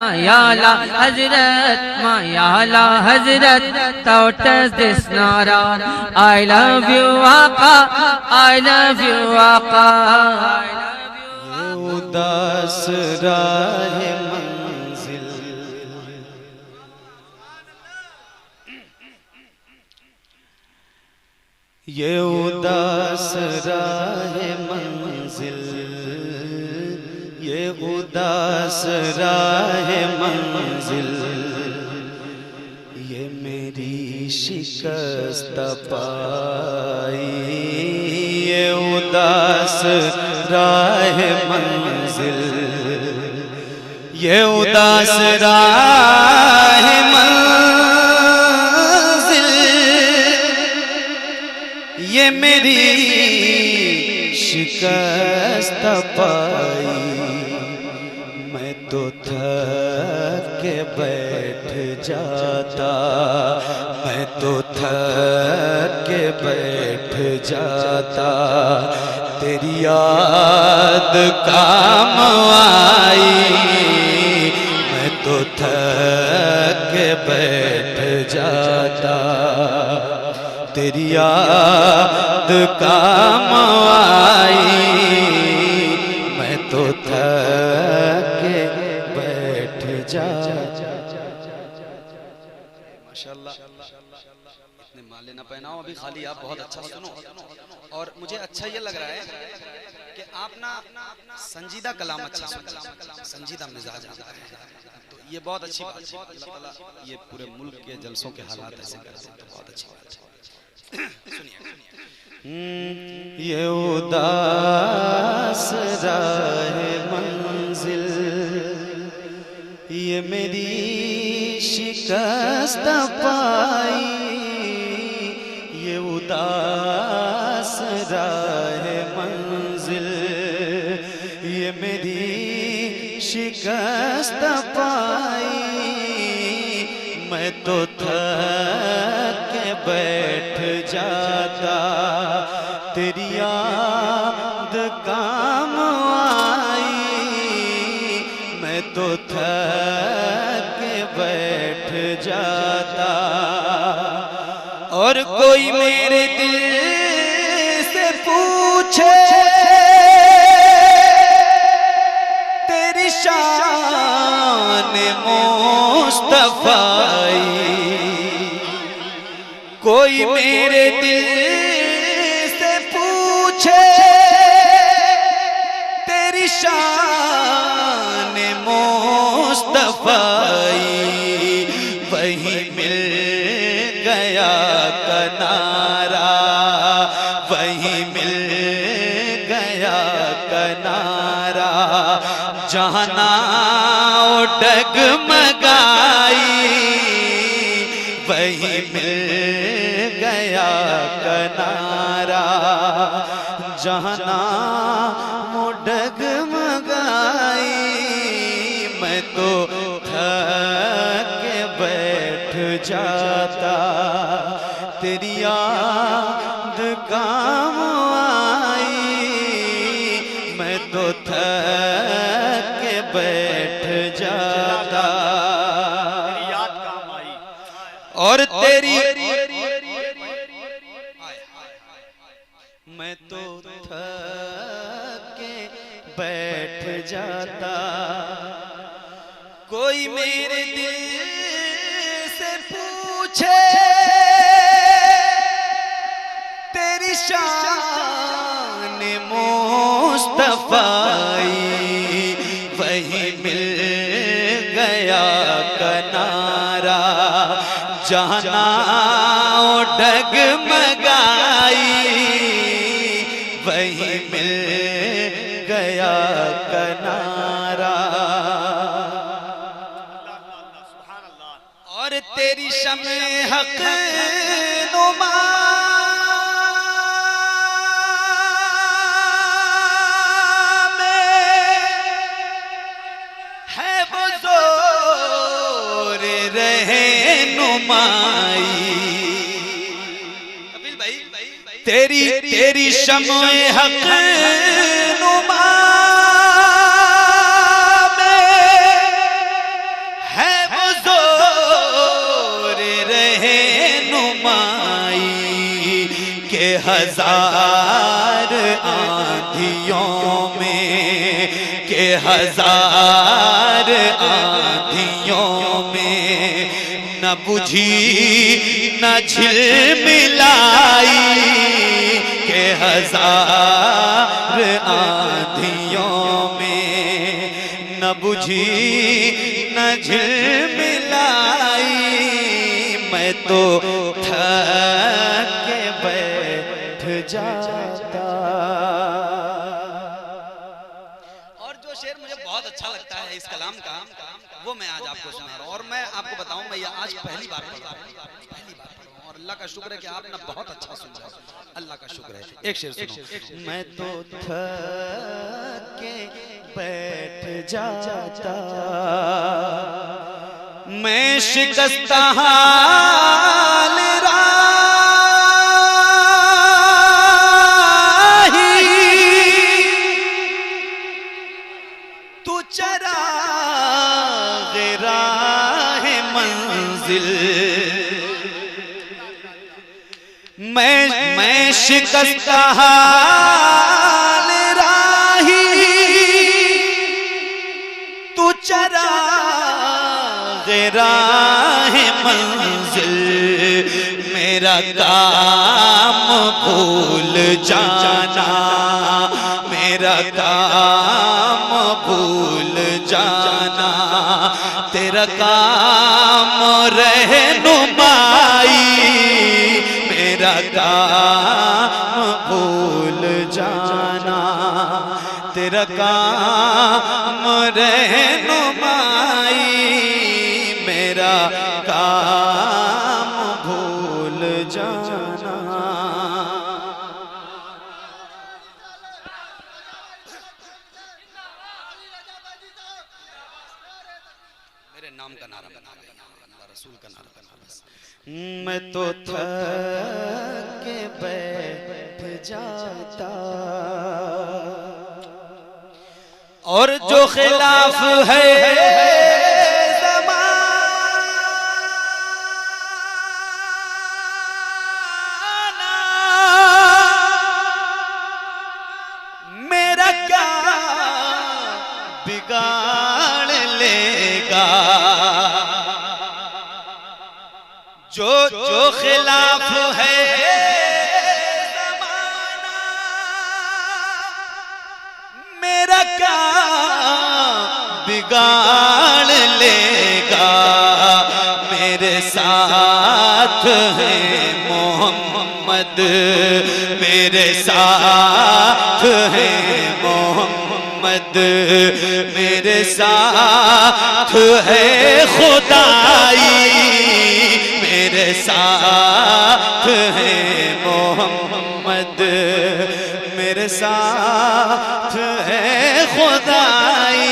Mayala Hazrat, Mayala Hazrat, thou does this nara. I love you, Aqa, I love you, Aqa. उदास राह मंजिल ये उदास राह मंजिल ये उदास राह मंजिल ये मेरी शिकस्त पाई ये उदास राह मंजिल ये उदास राह मंजिल ये मेरी शिकस्त पाई मैं तो थक के बैठ जाता मैं तो थक के बैठ जाता तेरी याद काम आई मैं तो थक के बैठ जाता तेरी याद काम आई मैं तो थक के बैठ जाता। माशाल्लाह इतने माले ना पहनाओ अभी खाली आप बहुत अच्छा सुनो। और मुझे अच्छा ये लग रहा है कि आप ना संजीदा कलाम अच्छा सुनते हैं, संजीदा मिजाज आता है, तो ये बहुत अच्छी बात है। अल्लाह ताला ये पूरे मुल्क के जलसों के हालात ऐसे करते हैं, तो बहुत अच्छी बात है। सुनिए ये उदास राह मंजिल ये मेरी शिकस्त पाई ये उदास राह मंजिल ये मेरी शिकस्त पाई मैं तो थक के बैठ जाता तेरी याद काम आई मैं तो थक के बैठ जाता और कोई मेरे दिल से पूछे तेरी शान मुस्तफाई कोई मेरे दिल से पूछे तेरी शान मुस्तफाई वही मिल गया किनारा वही मिल गया किनारा जहाँ नाव डगमगाई वही मिल गया किनारा जहाँ नाव डगमगाई मैं तो थक के बैठ जाता तेरी याद काम आई मैं तो थक के बैठ जाता याद काम आई और तेरी मैं तो थक के बैठ जाता कोई मेरे दिल से पूछे तेरी शान मुस्तफाई वही मिल गया किनारा जहाँ नाव डगमगाई वही मिल गया किनारा और तेरी शम्ए हक नुमा में है वो जोर रहनुमाई तेरी शम्ए हक नुमा में माई के हजार आंधियों में, के हजार आंधियों में न बुझी न झिलमिलाई, के हजार आंधियों में न बुझी न झिलमिलाई। मैं तो थक के बैठ जाता। और जो शेर मुझे बहुत अच्छा लगता है इस कलाम का, वो मैं आज आपको सुना रहा हूँ। और मैं आपको बताऊं, मैं आज पहली बार पढ़ रहा हूं और अल्लाह का शुक्र है कि आपने बहुत अच्छा सुना। अल्लाह का शुक्र है। एक शेर सुनो। मैं तो थक के बैठ जाता, मैं शिकस्ता हाल तू चराग़ राह मंजिल। मैं शिकस्ता हाल राही तू चराग़ राह मंजिल। मेरा काम भूल जाना, मेरा काम भूल जाना, तेरा काम रहनुमाई। मेरा काम भूल जाना, तेरा काम रहनुमाई। मेरा काम भूल जाना। मेरे नाम का नारा बना गया, अल्लाह रसूल का नारा बना। बस मैं तो थक के बैठ जाता, और जो खिलाफ है ज़माना, मेरा क्या बिगाड़ लेगा। जो खिलाफ है ज़माना, मेरा क्या बिगाड़ लेगा। मेरे साथ है मोहम्मद, मेरे साथ है मोहम्मद, मेरे साथ है खुदाई। मेरे साथ है मोहम्मद, मेरे साथ है खुदाई।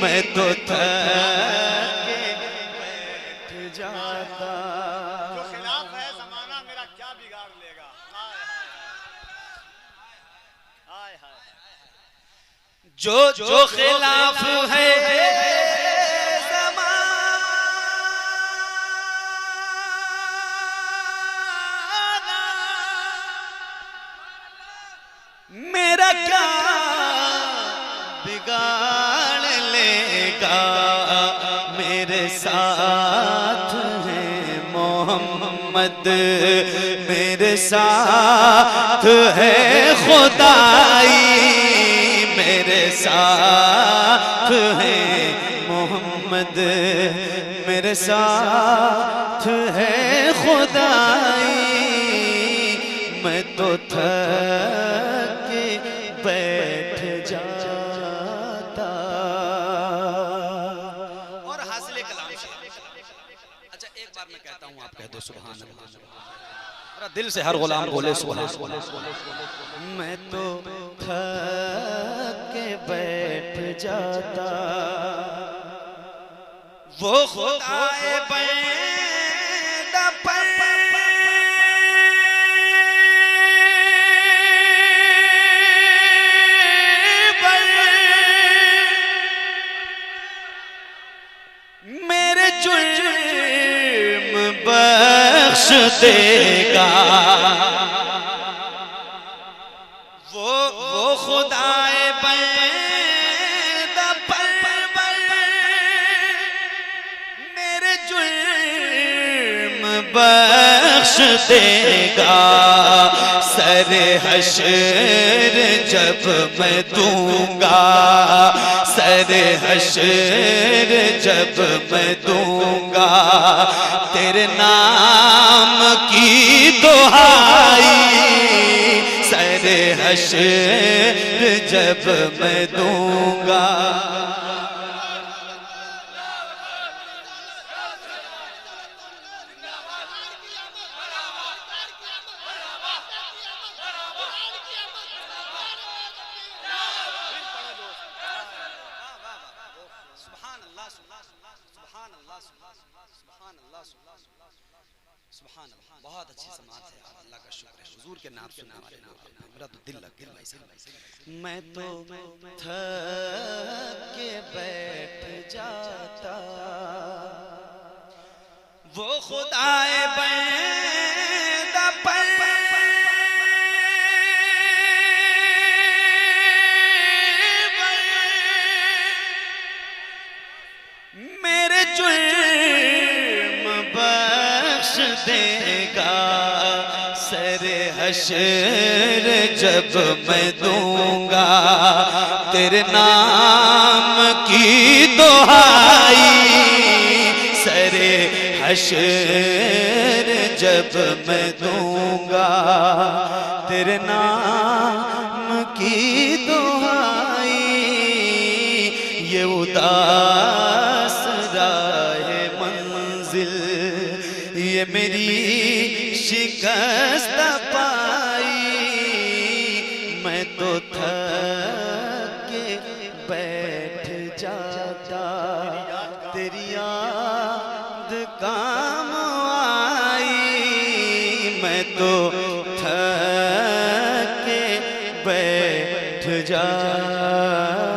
मैं तो थक के बैठ जाता। जो खिलाफ है ज़माना, मेरा क्या बिगाड़ लेगा। हाय हाय हाय हाय। जो खिलाफ है मेरा क्या बिगाड़ लेगा। मेरे साथ है मोहम्मद, मेरे साथ है खुदाई। मेरे साथ है मोहम्मद, मेरे साथ है खुदाई। मैं तो थक के बैठ जाता। और हासिले कलाम से। अच्छा एक बार मैं कहता हूँ, आप कह दो सुभान अल्लाह। दिल से हर गुलाम बोले सुभान अल्लाह। मैं तो थक के बैठ जाता। वो खुदाए बैदा पर मेरे जुर्म बख्श बख्श देगा। वो खुदाए बंदा परवर मेरे जुर्म बख्श देगा। सर हश्र जब मैं दूंगा, सर हश्र जब मैं दूंगा, तेरे नाम की दुहाई। सर हश्र जब मैं दूंगा, बहुत अच्छी समाज है। अल्लाह का शुक्र है, हुजूर के नाम सुनने वाले लोग, मेरा तो दिल लग गया भाई साहब। मैं तो थक के बैठ जाता, वो खुदाए बंदा पर मेरे जुर्म बख्श देगा। सर हश्र जब मैं दूंगा, तेरे नाम की दुहाई। सर हश्र जब मैं दूंगा, तेरे नाम की दुहाई। ये उदास राहे मंजिल, ये मेरी शिकस्त पाई। मैं तो थक के बैठ जाता, तेरी याद काम आई। मैं तो थक के बैठ जाता।